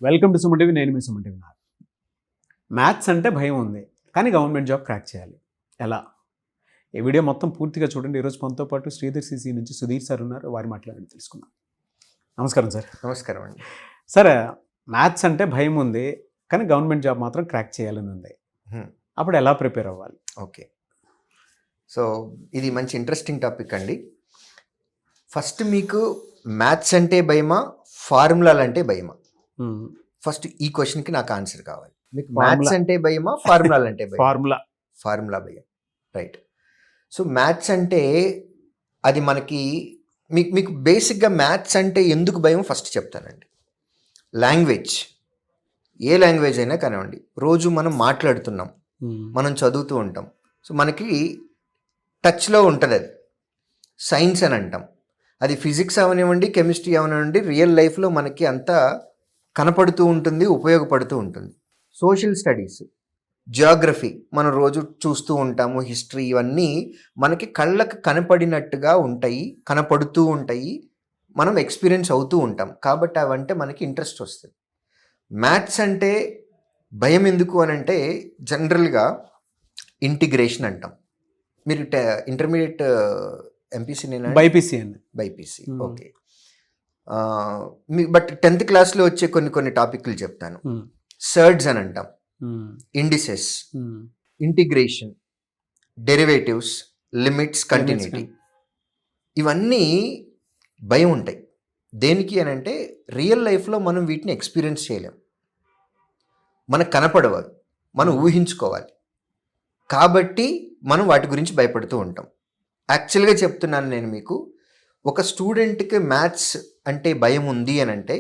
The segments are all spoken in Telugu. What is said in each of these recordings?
Welcome to Suman TV. నేను మీ సుమన్ టీవీ. మ్యాథ్స్ అంటే భయం ఉంది, కానీ గవర్నమెంట్ జాబ్ క్రాక్ చేయాలి ఎలా? ఈ వీడియో మొత్తం పూర్తిగా చూడండి. ఈరోజు మనతో పాటు శ్రీధర్ సిసి నుంచి సుధీర్ సార్ ఉన్నారు, వారి మాట్లాడి తెలుసుకుందాం. నమస్కారం సార్. నమస్కారం అండి. సార్, మ్యాథ్స్ అంటే భయం ఉంది, కానీ గవర్నమెంట్ జాబ్ మాత్రం క్రాక్ చేయాలని ఉంది. అప్పుడు ఎలా ప్రిపేర్ అవ్వాలి? ఓకే, సో ఇది మంచి ఇంట్రెస్టింగ్ టాపిక్ అండి. ఫస్ట్ మీకు మ్యాథ్స్ అంటే భయమా, ఫార్ములాలు అంటే భయమా? ఫస్ట్ ఈ క్వశ్చన్కి నాకు ఆన్సర్ కావాలి. మీకు మ్యాథ్స్ అంటే భయమా, ఫార్ములాలు అంటే భయం? ఫార్ములా భయం, రైట్. సో మ్యాథ్స్ అంటే అది మనకి మీకు బేసిక్గా మ్యాథ్స్ అంటే ఎందుకు భయం ఫస్ట్ చెప్తానండి. లాంగ్వేజ్, ఏ లాంగ్వేజ్ అయినా కానివ్వండి, రోజు మనం మాట్లాడుతున్నాం, మనం చదువుతూ ఉంటాం, సో మనకి టచ్లో ఉంటుంది. అది సైన్స్ అని అంటాం. అది ఫిజిక్స్ అవనివ్వండి, కెమిస్ట్రీ అవనివ్వండి, రియల్ లైఫ్లో మనకి అంతా కనపడుతూ ఉంటుంది, ఉపయోగపడుతూ ఉంటుంది. సోషల్ స్టడీస్, జియోగ్రఫీ మనం రోజు చూస్తూ ఉంటాము, హిస్టరీ, ఇవన్నీ మనకి కళ్ళకు కనపడినట్టుగా ఉంటాయి, కనపడుతూ ఉంటాయి, మనం ఎక్స్పీరియన్స్ అవుతూ ఉంటాం. కాబట్టి అవంటే మనకి ఇంట్రెస్ట్ వస్తుంది. మ్యాథ్స్ అంటే భయం ఎందుకు అని అంటే, జనరల్గా ఇంటిగ్రేషన్ అంటాం. మీరు intermediate MPC BiPC okay. But 10th క్లాస్లో వచ్చే కొన్ని టాపిక్లు చెప్తాను. సర్డ్స్ అని అంటాం, indices, integration, derivatives, limits, continuity, ఇవన్నీ భయం ఉంటాయి. దేనికి అని అంటే, రియల్ లైఫ్లో మనం వీటిని ఎక్స్పీరియన్స్ చేయలేం, మనకు కనపడవు, మనం ఊహించుకోవాలి. కాబట్టి మనం వాటి గురించి భయపడుతూ ఉంటాం. యాక్చువల్గా చెప్తున్నాను నేను మీకు, ఒక స్టూడెంట్కి మ్యాథ్స్ అంటే భయం ఉంది అని అంటే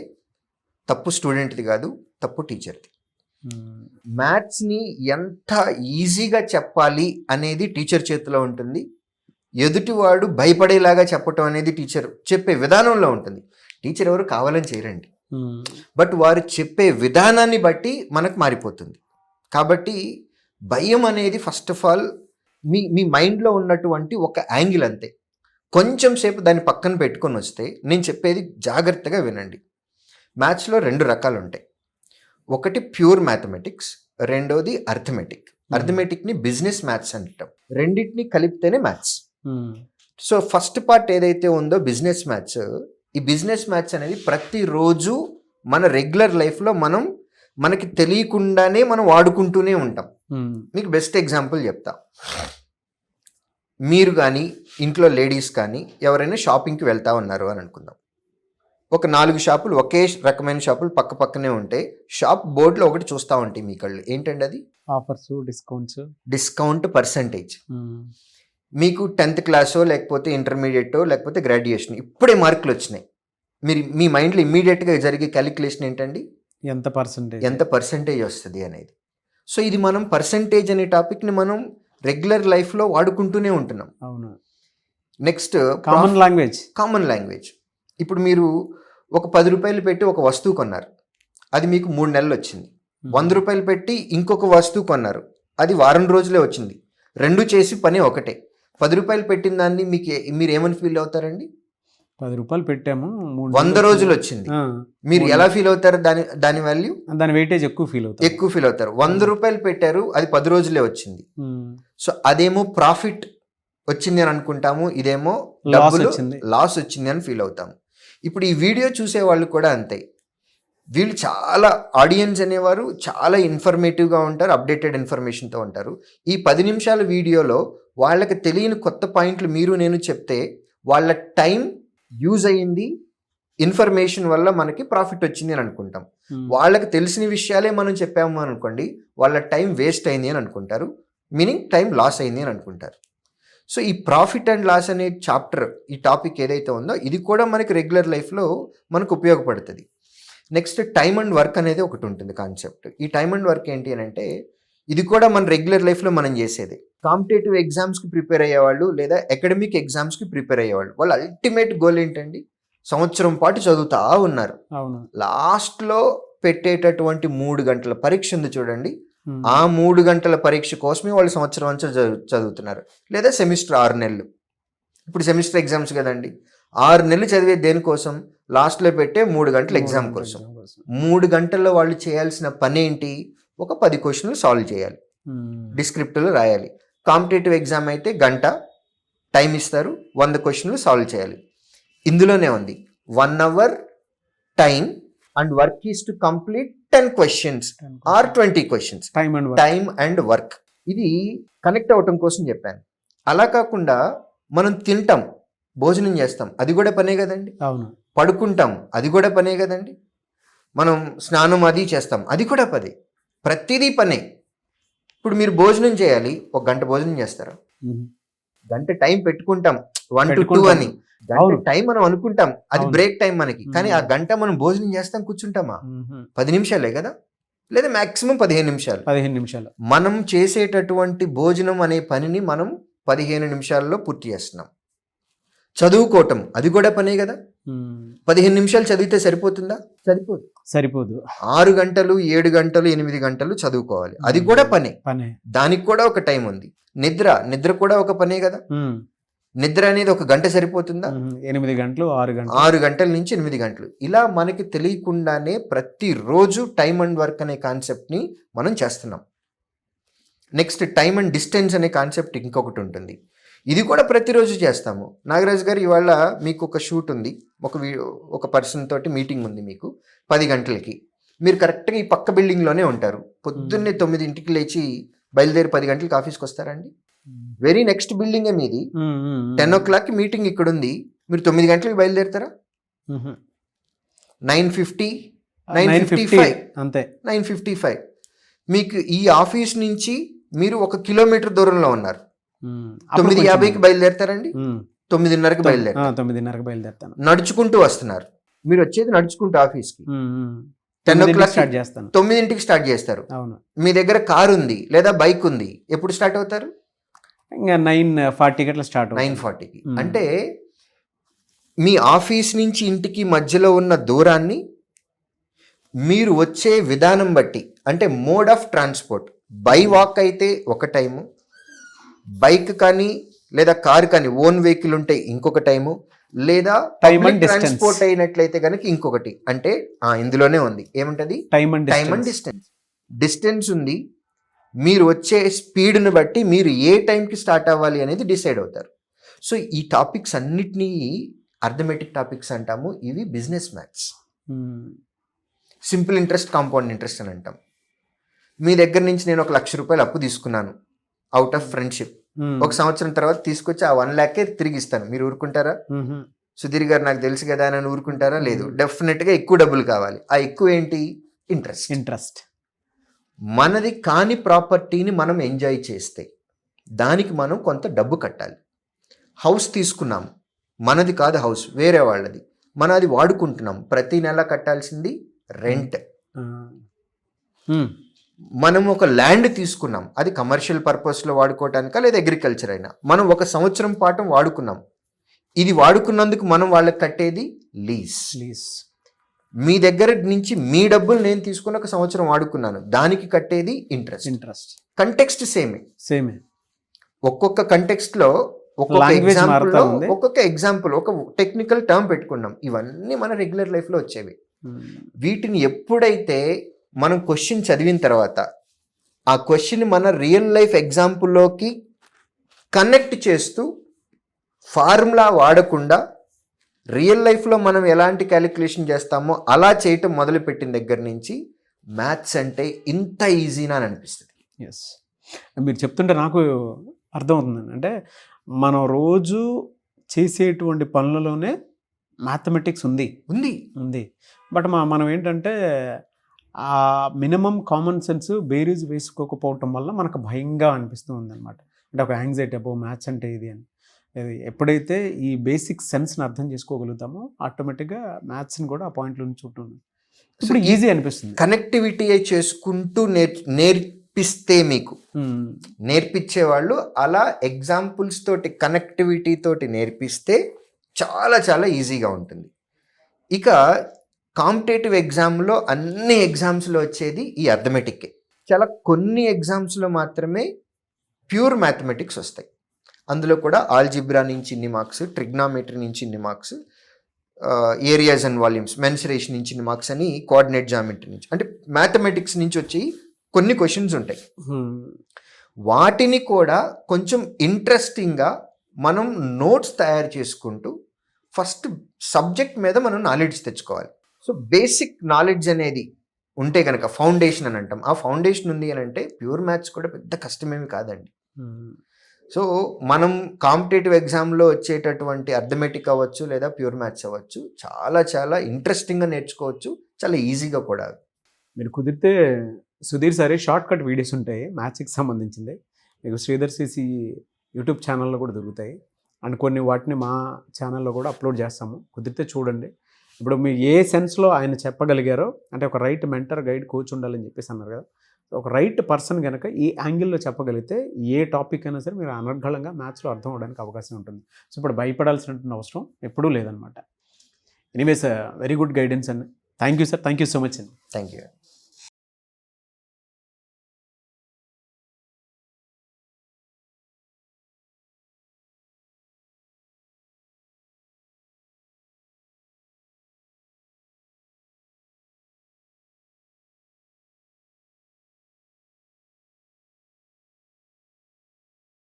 తప్పు స్టూడెంట్ది కాదు, తప్పు టీచర్ది. మ్యాథ్స్ని ఎంత ఈజీగా చెప్పాలి అనేది టీచర్ చేతిలో ఉంటుంది. ఎదుటివాడు భయపడేలాగా చెప్పటం అనేది టీచర్ చెప్పే విధానంలో ఉంటుంది. టీచర్ ఎవరు కావాలని చేయరండి, బట్ వారు చెప్పే విధానాన్ని బట్టి మనకు మారిపోతుంది. కాబట్టి భయం అనేది ఫస్ట్ ఆఫ్ ఆల్ మీ మైండ్లో ఉన్నటువంటి ఒక యాంగిల్ అంతే. కొంచెం సేపు దాన్ని పక్కన పెట్టుకొని వస్తే నేను చెప్పేది జాగ్రత్తగా వినండి. మ్యాథ్స్లో 2 రకాలు ఉంటాయి. ఒకటి ప్యూర్ మ్యాథమెటిక్స్, రెండోది అర్థమెటిక్. అర్థమెటిక్ని బిజినెస్ మ్యాథ్స్ అంటాం. రెండింటిని కలిపితేనే మ్యాథ్స్. సో ఫస్ట్ పార్ట్ ఏదైతే ఉందో బిజినెస్ మ్యాథ్స్, ఈ బిజినెస్ మ్యాథ్స్ అనేది ప్రతిరోజు మన రెగ్యులర్ లైఫ్లో మనకి తెలియకుండానే మనం వాడుకుంటూనే ఉంటాం. మీకు బెస్ట్ ఎగ్జాంపుల్ చెప్తా. మీరు కానీ ఇంట్లో లేడీస్ కానీ ఎవరైనా షాపింగ్కి వెళ్తా ఉన్నారు అని అనుకుందాం. ఒక 4 షాపులు, ఒకే రకమైన షాపులు పక్క పక్కనే ఉంటాయి. షాప్ బోర్డులో ఒకటి చూస్తూ ఉంటాయి మీ కళ్ళు. ఏంటండి అది? Offers, discount percentage. మీకు 10th క్లాసో లేకపోతే ఇంటర్మీడియటో లేకపోతే గ్రాడ్యుయేషన్ ఇప్పుడే మార్కులు వచ్చినాయి, మీ మైండ్లో ఇమ్మీడియట్గా జరిగే క్యాలిక్యులేషన్ ఏంటండి? ఎంత పర్సంటేజ్ వస్తుంది అనేది. సో ఇది మనం పర్సంటేజ్ అనే టాపిక్ని మనం రెగ్యులర్ లైఫ్లో వాడుకుంటూనే ఉంటున్నాం. అవును. Next common language. ఇప్పుడు మీరు ఒక 10 రూపాయలు పెట్టి ఒక వస్తువు కొన్నారు, అది మీకు 3 నెలలు వచ్చింది. 100 రూపాయలు పెట్టి ఇంకొక వస్తువు కొన్నారు, అది వారం రోజులే వచ్చింది. 2 చేసి పని ఒకటే. 10 రూపాయలు పెట్టిన దాన్ని మీరు ఏమని ఫీల్ అవుతారండి? 10 రూపాయలు పెట్టాము, 100 రోజులు వచ్చింది, మీరు ఎలా ఫీల్ అవుతారు? దాని వాల్యూ, దాని వెయిటేజ్ ఎక్కువ ఫీల్ అవుతారు. 100 రూపాయలు పెట్టారు, అది 10 రోజులే వచ్చింది. సో అదేమో ప్రాఫిట్ వచ్చింది అని అనుకుంటాము, ఇదేమో లాస్ వచ్చింది అని ఫీల్ అవుతాము. ఇప్పుడు ఈ వీడియో చూసే వాళ్ళు కూడా అంతే. వీళ్ళు చాలా, ఆడియన్స్ అనేవారు చాలా ఇన్ఫర్మేటివ్గా ఉంటారు, అప్డేటెడ్ ఇన్ఫర్మేషన్తో ఉంటారు. ఈ 10 నిమిషాల వీడియోలో వాళ్ళకి తెలియని కొత్త పాయింట్లు మీరు నేను చెప్తే వాళ్ళ టైం యూజ్ అయ్యింది, ఇన్ఫర్మేషన్ వల్ల మనకి ప్రాఫిట్ వచ్చింది అని అనుకుంటాం. వాళ్ళకి తెలిసిన విషయాలే మనం చెప్పాము అనుకోండి, వాళ్ళ టైం వేస్ట్ అయింది అని అనుకుంటారు, మీనింగ్ టైం లాస్ అయింది అని అనుకుంటారు. సో ఈ ప్రాఫిట్ అండ్ లాస్ అనే చాప్టర్, ఈ టాపిక్ ఏదైతే ఉందో ఇది కూడా మనకి రెగ్యులర్ లైఫ్లో మనకు ఉపయోగపడుతుంది. నెక్స్ట్ టైమ్ అండ్ వర్క్ అనేది ఒకటి ఉంటుంది కాన్సెప్ట్. ఈ టైమ్ అండ్ వర్క్ ఏంటి అని అంటే, ఇది కూడా మన రెగ్యులర్ లైఫ్లో మనం చేసేది. కాంపిటేటివ్ ఎగ్జామ్స్కి ప్రిపేర్ అయ్యేవాళ్ళు లేదా అకాడమిక్ ఎగ్జామ్స్కి ప్రిపేర్ అయ్యేవాళ్ళు, వాళ్ళ అల్టిమేట్ గోల్ ఏంటండి? సంవత్సరం పాటు చదువుతా ఉన్నారు. లాస్ట్లో పెట్టేటటువంటి 3 గంటల పరీక్ష ఉంది చూడండి, ఆ 3 గంటల పరీక్ష కోసమే వాళ్ళు సంవత్సరం అంతా చదువుతున్నారు. లేదా సెమిస్టర్ 6 నెలలు. ఇప్పుడు సెమిస్టర్ ఎగ్జామ్స్ కదండి, 6 నెలలు చదివే దేనికోసం? లాస్ట్లో పెట్టే 3 గంటలు ఎగ్జామ్ కోసం. 3 గంటల్లో వాళ్ళు చేయాల్సిన పని ఏంటి? ఒక 10 క్వశ్చన్లు సాల్వ్ చేయాలి, డిస్క్రిప్టివ్లో రాయాలి. కాంపిటేటివ్ ఎగ్జామ్ అయితే గంట టైం ఇస్తారు, 100 క్వశ్చన్లు సాల్వ్ చేయాలి. ఇందులోనే ఉంది 1 hour time and work is to complete 10 questions or 20 questions. Time and work. ఇది కనెక్ట్ అవ్వటం కోసం చెప్పాను. అలా కాకుండా మనం తింటాం, భోజనం చేస్తాం, అది కూడా పనే కదండి. అవును. పడుకుంటాం, అది కూడా పనే కదండి. మనం స్నానం అది చేస్తాం, అది కూడా పదే. ప్రతిదీ పనే. ఇప్పుడు మీరు భోజనం చేయాలి, 1 గంట భోజనం చేస్తారా? గంట టైం పెట్టుకుంటాం 1 to 2 అని. గంట టైం మనం అనుకుంటాం, అది బ్రేక్ టైం మనకి. కానీ ఆ గంట మనం భోజనం చేస్తాం, కూర్చుంటామా? 10 నిమిషాలే కదా, లేదా మాక్సిమం 15 నిమిషాలు. 15 నిమిషాలు. మనం చేసేటటువంటి భోజనం అనే పనిని మనం 15 నిమిషాల్లో పూర్తి చేస్తున్నాం. చదువుకోవటం అది కూడా పనే కదా. 15 నిమిషాలు చదివితే సరిపోతుందా? సరిపోదు. 6 గంటలు 7 గంటలు 8 గంటలు చదువుకోవాలి, అది కూడా పనే. దానికి కూడా ఒక టైం ఉంది. నిద్ర కూడా ఒక పనే కదా. నిద్ర అనేది 1 గంట సరిపోతుందా? 8 గంటలు 6 గంటల నుంచి 8 గంటలు. ఇలా మనకి తెలియకుండానే ప్రతిరోజు టైం అండ్ వర్క్ అనే కాన్సెప్ట్ని మనం చేస్తున్నాం. నెక్స్ట్ టైం అండ్ డిస్టెన్స్ అనే కాన్సెప్ట్ ఇంకొకటి ఉంటుంది. ఇది కూడా ప్రతిరోజు చేస్తాము. నాగరాజు గారు, ఇవాళ మీకు ఒక షూట్ ఉంది, ఒక పర్సన్ తోటి మీటింగ్ ఉంది మీకు 10 గంటలకి. మీరు కరెక్ట్గా ఈ పక్క బిల్డింగ్లోనే ఉంటారు. పొద్దున్నే 9ంటికి లేచి బయలుదేరి 10 గంటలకి ఆఫీస్కి వస్తారండి? వెరీ నెక్స్ట్ బిల్డింగే మీది. 10 o'clock మీటింగ్ ఇక్కడ ఉంది, మీరు 9 గంటలకి బయలుదేరుతారా? 9:50, 9:55 అంతే. 9:55. మీకు ఈ ఆఫీస్ నుంచి మీరు 1 కిలోమీటర్ దూరంలో ఉన్నారు. 9:50కి బయలుదేరుతారండి? 9:30కి బయలుదేరుతాను. నడుచుకుంటూ వస్తున్నారు. మీరు వచ్చేది నడుచుకుంటూ ఆఫీస్కి. 10 o'clock స్టార్ట్ చేస్తాను. 9ంటికి స్టార్ట్ చేస్తారు. అవును. మీ దగ్గర కారు ఉంది లేదా బైక్ ఉంది, ఎప్పుడు స్టార్ట్ అవుతారు? ఇంకా 9:40 గట్ల స్టార్ట్. 9:40కి. అంటే మీ ఆఫీస్ నుంచి ఇంటికి మధ్యలో ఉన్న దూరాన్ని మీరు వచ్చే విధానం బట్టి, అంటే mode of transport, by walk అయితే ఒక టైము, బైక్ కానీ లేదా కారు కానీ ఓన్ వెహికల్ ఉంటే ఇంకొక టైము, లేదా ట్రాన్స్పోర్ట్ అయినట్లయితే కనుక ఇంకొకటి. అంటే ఇందులోనే ఉంది, ఏముంటది? Time and distance. డిస్టెన్స్ ఉంది, మీరు వచ్చే స్పీడ్ని బట్టి మీరు ఏ టైంకి స్టార్ట్ అవ్వాలి అనేది డిసైడ్ అవుతారు. సో ఈ టాపిక్స్ అన్నిటినీ అర్థమెటిక్ టాపిక్స్ అంటాము. ఇవి business maths. Simple interest, compound interest అని అంటాం. మీ దగ్గర నుంచి నేను 1 లక్ష రూపాయలు అప్పు తీసుకున్నాను అవుట్ ఆఫ్ ఫ్రెండ్షిప్. 1 సంవత్సరం తర్వాత తీసుకొచ్చి ఆ 1 lakh తిరిగి ఇస్తాను, మీరు ఊరుకుంటారా? సుధీర్ గారు నాకు తెలుసు కదా అని ఊరుకుంటారా? లేదు. డెఫినెట్గా ఎక్కువ డబ్బులు కావాలి. ఆ ఎక్కువ ఏంటి? ఇంట్రెస్ట్. మనది కాని ప్రాపర్టీని మనం ఎంజాయ్ చేస్తే దానికి మనం కొంత డబ్బు కట్టాలి. హౌస్ తీసుకున్నాం, మనది కాదు హౌస్, వేరే వాళ్ళది, మనం అది వాడుకుంటున్నాం, ప్రతి నెల కట్టాల్సింది రెంట్. మనం ఒక ల్యాండ్ తీసుకున్నాం, అది కమర్షియల్ పర్పస్లో వాడుకోవటానికా లేదా అగ్రికల్చర్ అయినా, మనం 1 సంవత్సరం పాటు వాడుకున్నాం, ఇది వాడుకున్నందుకు మనం వాళ్ళకి కట్టేది లీజ్. మీ దగ్గర నుంచి మీ డబ్బులు నేను తీసుకుని 1 సంవత్సరం వాడుకున్నాను, దానికి కట్టేది ఇంట్రెస్ట్. కంటెక్స్ట్ సేమే. ఒక్కొక్క కంటెక్స్ట్లో ఒక్కొక్క ఎగ్జాంపుల్ ఒక టెక్నికల్ టర్మ్ పెట్టుకున్నాం. ఇవన్నీ మన రెగ్యులర్ లైఫ్లో వచ్చేవి. వీటిని ఎప్పుడైతే మనం క్వశ్చన్ చదివిన తర్వాత ఆ క్వశ్చన్ మన రియల్ లైఫ్ ఎగ్జాంపుల్లోకి కనెక్ట్ చేస్తూ ఫార్ములా వాడకుండా రియల్ లైఫ్లో మనం ఎలాంటి క్యాలిక్యులేషన్ చేస్తామో అలా చేయటం మొదలుపెట్టిన దగ్గర నుంచి మ్యాథ్స్ అంటే ఇంత ఈజీనా అని అనిపిస్తుంది. ఎస్, మీరు చెప్తుంటే నాకు అర్థమవుతుందండి. అంటే మనం రోజు చేసేటువంటి పనులలోనే మ్యాథమెటిక్స్ ఉంది. బట్ మనం ఏంటంటే ఆ మినిమం కామన్ సెన్స్ బేరీజ్ వేసుకోకపోవటం వల్ల మనకు భయంగా అనిపిస్తూ ఉందన్నమాట. అంటే ఒక యాంగ్జైటీ, అబ్బో మ్యాథ్స్ అంటే ఇది అని. ఎప్పుడైతే ఈ బేసిక్ సెన్స్ని అర్థం చేసుకోగలుగుతామో ఆటోమేటిక్గా మ్యాథ్స్ని కూడా ఆ పాయింట్లో ఉంచుంటుంది. ఇప్పుడు ఈజీ అనిపిస్తుంది. కనెక్టివిటీ చేసుకుంటూ నేర్పిస్తే మీకు నేర్పించే వాళ్ళు అలా ఎగ్జాంపుల్స్ తోటి కనెక్టివిటీ తోటి నేర్పిస్తే చాలా చాలా ఈజీగా ఉంటుంది. ఇక కాంపిటేటివ్ ఎగ్జామ్లో అన్ని ఎగ్జామ్స్లో వచ్చేది ఈ అర్థమెటిక్కే. చాలా కొన్ని ఎగ్జామ్స్లో మాత్రమే ప్యూర్ మ్యాథమెటిక్స్ వస్తాయి. అందులో కూడా ఆల్జిబ్రా నుంచి ఇన్ని మార్క్స్, ట్రిగ్నామెట్రీ నుంచి ఇన్ని marks, areas and volumes, mensuration ఇచ్చిన మార్క్స్ అని, కోఆర్డినేట్ జామెట్రీ నుంచి, అంటే మ్యాథమెటిక్స్ నుంచి వచ్చి కొన్ని క్వశ్చన్స్ ఉంటాయి. వాటిని కూడా కొంచెం ఇంట్రెస్టింగ్గా మనం నోట్స్ తయారు చేసుకుంటూ ఫస్ట్ సబ్జెక్ట్ మీద మనం నాలెడ్జ్ తెచ్చుకోవాలి. సో బేసిక్ నాలెడ్జ్ అనేది ఉంటే కనుక ఫౌండేషన్ అని అంటాం. ఆ ఫౌండేషన్ ఉంది అని అంటే ప్యూర్ మ్యాథ్స్ కూడా పెద్ద కష్టమేమి కాదండి. సో మనం కాంపిటేటివ్ ఎగ్జామ్లో వచ్చేటటువంటి అర్థమెటిక్ అవ్వచ్చు లేదా ప్యూర్ మ్యాథ్స్ అవ్వచ్చు, చాలా చాలా ఇంట్రెస్టింగ్గా నేర్చుకోవచ్చు, చాలా ఈజీగా కూడా. మీరు కుదిరితే సుధీర్ సరే షార్ట్ కట్ వీడియోస్ ఉంటాయి మ్యాథ్స్కి సంబంధించింది, మీకు శ్రీధర్ సిసి యూట్యూబ్ ఛానల్లో కూడా దొరుకుతాయి. అండ్ కొన్ని వాటిని మా ఛానల్లో కూడా అప్లోడ్ చేస్తాము, కుదిరితే చూడండి. ఇప్పుడు మీరు ఏ సెన్స్లో ఆయన చెప్పగలిగారో, అంటే ఒక రైట్ మెంటర్ గైడ్ కోచ్ ఉండాలని చెప్పేసి అన్నారు కదా, ఒక రైట్ పర్సన్ కనుక ఈ యాంగిల్లో చెప్పగలిగితే ఏ టాపిక్ అయినా సరే మీరు అనర్గళంగా మ్యాథ్స్లో అర్థం అవడానికి అవకాశం ఉంటుంది. సో ఇప్పుడు భయపడాల్సినటువంటి అవసరం ఎప్పుడూ లేదనమాట. ఎనీవేస్ వెరీ గుడ్ గైడెన్స్ అండి. Thank you sir, thank you so much అండి. Thank you.